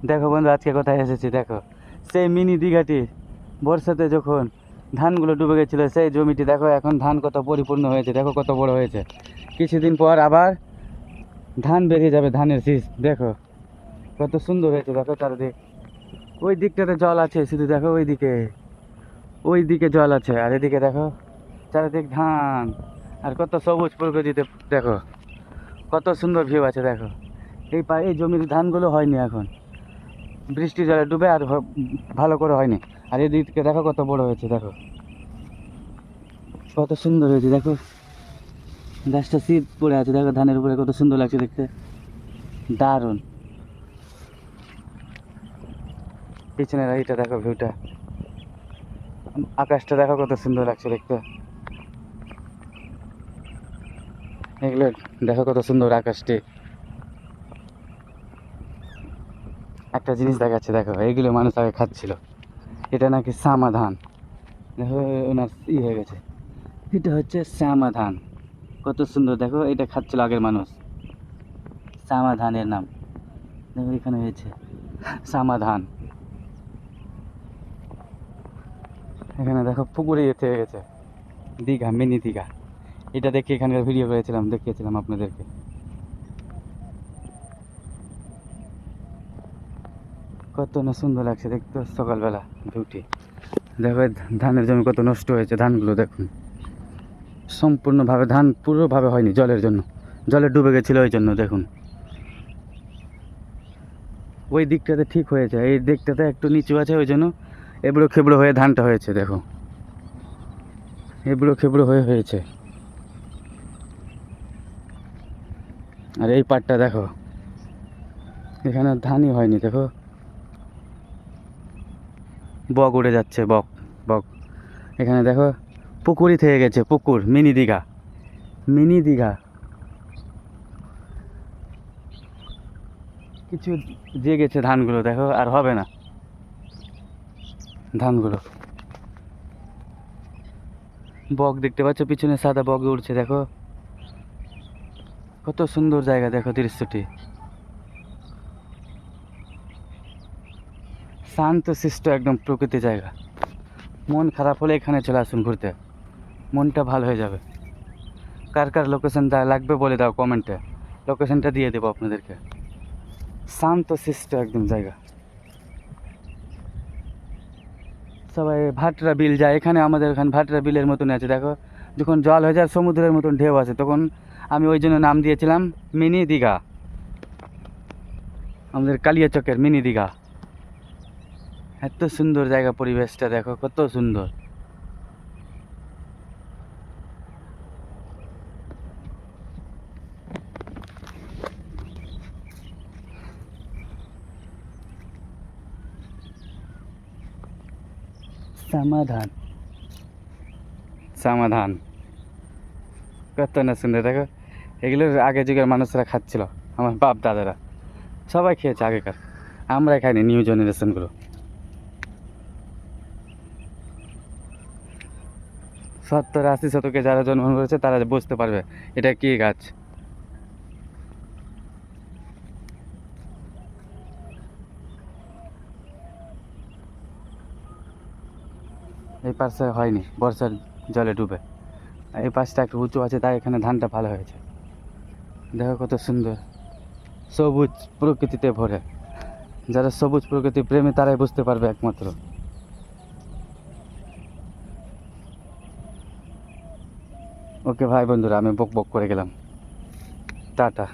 দেখো বন্ধু আজকে কোথায় এসেছি দেখো, সেই মিনি দীঘাটি। বর্ষাতে যখন ধানগুলো ডুবে গেছিলো সেই জমিটি দেখো এখন ধান কত পরিপূর্ণ হয়েছে, দেখো কত বড় হয়েছে। কিছুদিন পর আবার ধান বেরিয়ে যাবে, ধানের শীষ দেখো কত সুন্দর হয়েছে। দেখো চারিদিক, ওই দিকটাতে জল আছে শুধু, দেখো ওই দিকে জল আছে, আর এদিকে দেখো চারিদিক ধান, আর কত সবুজ প্রকৃতিতে দেখো কত সুন্দর ভিউ আছে। দেখো এই জমির ধানগুলো হয়নি এখন, বৃষ্টি জলে ডুবে আর ভালো করে হয়নি। আর এদিকে দেখো কত বড় হয়েছে, দেখো কত সুন্দর হয়েছে। দেখো গাছটা শীত পড়ে আছে, দেখো ধানের উপরে কত সুন্দর লাগছে দেখতে, দারুণ। পিছনের এইটা দেখো ভিউটা, আকাশটা দেখো কত সুন্দর লাগছে দেখতে। এগুলো দেখো কত সুন্দর আকাশটি। একটা জিনিস দেখাচ্ছে দেখো, এইগুলো মানুষ আগে খাচ্ছিল, এটা নাকি শ্যামা ধান। দেখো ওনার হয়ে গেছে, এটা হচ্ছে শ্যামা ধান। কত সুন্দর দেখো, এটা খাচ্ছিল আগের মানুষ, শ্যামা ধানের নাম। দেখো এখানে হয়েছে শ্যামা ধান। এখানে দেখো পুকুরে যেতে হয়ে গেছে, দীঘা, মিনি দীঘা। এটা দেখে এখানকার ভিডিও করেছিলাম, দেখিয়েছিলাম আপনাদেরকে। কত না সুন্দর লাগছে দেখতে সকালবেলা ভিউটি। দেখো ধানের জমি কত নষ্ট হয়েছে, ধানগুলো দেখুন সম্পূর্ণভাবে ধান পুরোভাবে হয়নি জলের জন্য, জলে ডুবে গেছিলো ওই জন্য। দেখুন ওই দিকটাতে ঠিক হয়েছে, এই দিকটাতে একটু নিচু আছে ওই জন্য এবড়ো খেবড়ো হয়ে ধানটা হয়েছে। দেখো এবড়ো খেবড়ো হয়ে হয়েছে। আর এই পাটটা দেখো, এখানে ধানই হয়নি। দেখো বক উড়ে যাচ্ছে, বক বক। এখানে দেখো পুকুরই থেকে গেছে, পুকুর, মিনি দীঘা, মিনি দীঘা। কিছু যে গেছে ধানগুলো দেখো, আর হবে না ধানগুলো। বক দেখতে পাচ্ছ পিছনে, সাদা বক উড়ছে দেখো, কত সুন্দর জায়গা দেখো দৃশ্যটি, শান্ত শিষ্ট একদম প্রকৃতি জায়গা। মন খারাপ হলে এখানে চলে আসুন ঘুরতে, মনটা ভালো হয়ে যাবে। কার কার লোকেশন লাগবে বলে দাও কমেন্টে, লোকেশনটা দিয়ে দেবো আপনাদেরকে। শান্ত শিষ্ট একদম জায়গা। সবাই ভাটরা বিল যায়, এখানে আমাদের এখানে ভাটরা বিলের মতন আছে। দেখো যখন জল হয়ে যায় সমুদ্রের মতন ঢেউ আছে, তখন আমি ওই জন্য নাম দিয়েছিলাম মিনি দীঘা, আমাদের কালিয়াচকের মিনি দীঘা। এত সুন্দর জায়গা, পরিবেশটা দেখো কত সুন্দর। সমাধান, সমাধান, কত না সুন্দর দেখো। এগুলো আগে যুগের মানুষরা খাচ্ছিল, আমার বাপ দাদারা সবাই খেয়েছে আগেকার, আমরা খাইনি নিউ জেনারেশনগুলো। 70-80 শতকে যারা জন্মগ্রহণ করেছে তারা বুঝতে পারবে এটা কি গাছ। এই পাশে হয়নি, বর্ষার জলে ডুবে। এই পাশটা একটু উঁচু আছে, তাই এখানে ধানটা ভালো হয়েছে। দেখো কত সুন্দর, সবুজ প্রকৃতিতে ভরে। যারা সবুজ প্রকৃতি প্রেমী তারাই বুঝতে পারবে একমাত্র। ওকে ভাই বন্ধুরা, আমি বক বক করে গেলাম, টাটা।